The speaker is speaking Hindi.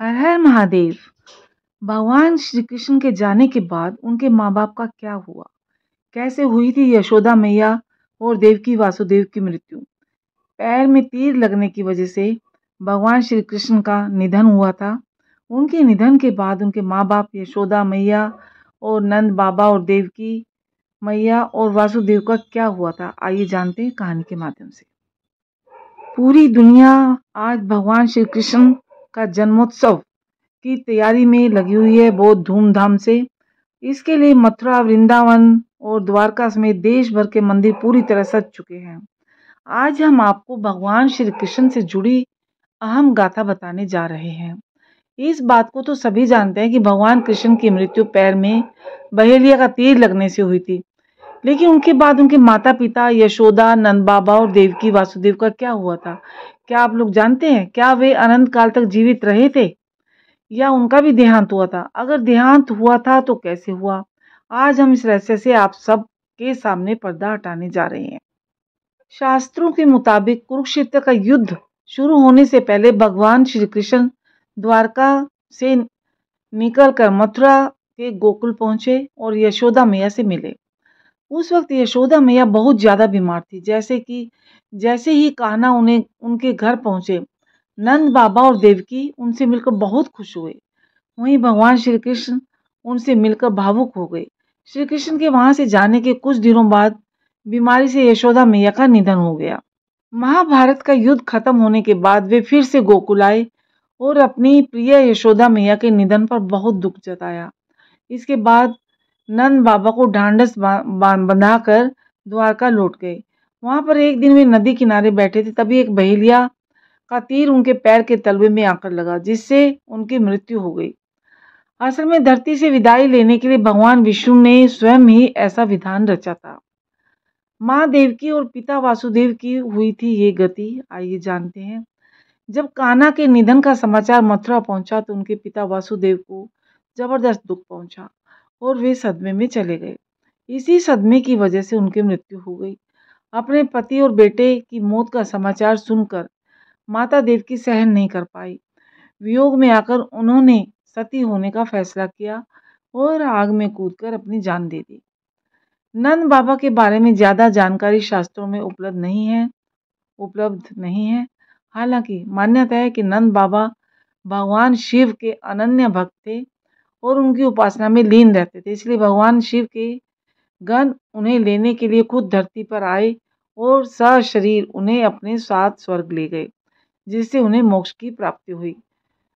हर हर महादेव। भगवान श्री कृष्ण के जाने के बाद उनके माँ बाप का क्या हुआ, कैसे हुई थी यशोदा मैया और देवकी वासुदेव की मृत्यु। पैर में तीर लगने की वजह से भगवान श्री कृष्ण का निधन हुआ था। उनके निधन के बाद उनके माँ बाप यशोदा मैया और नंद बाबा और देवकी मैया और वासुदेव का क्या हुआ था, आइए जानते हैं कहानी के माध्यम से। पूरी दुनिया आज भगवान श्री कृष्ण का जन्मोत्सव की तैयारी में लगी हुई है, बहुत धूमधाम से। इसके लिए मथुरा, वृंदावन और द्वारका समेत देश भर के मंदिर पूरी तरह सज चुके हैं। आज हम आपको भगवान श्री कृष्ण से जुड़ी अहम गाथा बताने जा रहे हैं। इस बात को तो सभी जानते हैं कि भगवान कृष्ण की मृत्यु पैर में बहेलिया का तीर लगने से हुई थी, लेकिन उनके बाद उनके माता पिता यशोदा, नंद बाबा और देवकी वासुदेव का क्या हुआ था, क्या आप लोग जानते हैं? क्या वे अनंत काल तक जीवित रहे थे या उनका भी देहांत हुआ था? अगर देहांत हुआ था तो कैसे हुआ? आज हम इस रहस्य से आप सब के सामने पर्दा हटाने जा रहे हैं। शास्त्रों के मुताबिक कुरुक्षेत्र का युद्ध शुरू होने से पहले भगवान श्री कृष्ण द्वारका से निकलकर मथुरा के गोकुल पहुंचे और यशोदा मैया से मिले। उस वक्त यशोदा मैया बहुत ज्यादा बीमार थी। जैसे ही कान्हा उन्हें उनके घर पहुंचे, नंद बाबा और देवकी उनसे मिलकर बहुत खुश हुए। वहीं भगवान श्री कृष्ण उनसे मिलकर भावुक हो गए। श्री कृष्ण के वहां से जाने के कुछ दिनों बाद बीमारी से यशोदा मैया का निधन हो गया। महाभारत का युद्ध खत्म होने के बाद वे फिर से गोकुल आए और अपनी प्रिय यशोदा मैया के निधन पर बहुत दुख जताया। इसके बाद नंद बाबा को ढांढस बंधाकर द्वारका लौट गए। वहां पर एक दिन वे नदी किनारे बैठे थे, तभी एक बहेलिया का तीर उनके पैर के तलवे में आकर लगा, जिससे उनकी मृत्यु हो गई। असल में धरती से विदाई लेने के लिए भगवान विष्णु ने स्वयं ही ऐसा विधान रचा था। माँ देवकी और पिता वासुदेव की हुई थी ये गति, आइए जानते हैं। जब कान्हा के निधन का समाचार मथुरा पहुंचा तो उनके पिता वासुदेव को जबरदस्त दुख पहुंचा और वे सदमे में चले गए। इसी सदमे की वजह से उनकी मृत्यु हो गई। अपने पति और बेटे की मौत का समाचार सुनकर माता देवकी सहन नहीं कर पाई। वियोग में आकर उन्होंने सती होने का फैसला किया और आग में कूदकर अपनी जान दे दी। नंद बाबा के बारे में ज्यादा जानकारी शास्त्रों में उपलब्ध नहीं है। हालांकि मान्यता है कि नंद बाबा भगवान शिव के अनन्य भक्त थे और उनकी उपासना में लीन रहते थे, इसलिए भगवान शिव के गण उन्हें लेने के लिए खुद धरती पर आए और सशरीर उन्हें अपने साथ स्वर्ग ले गए, जिससे उन्हें मोक्ष की प्राप्ति हुई।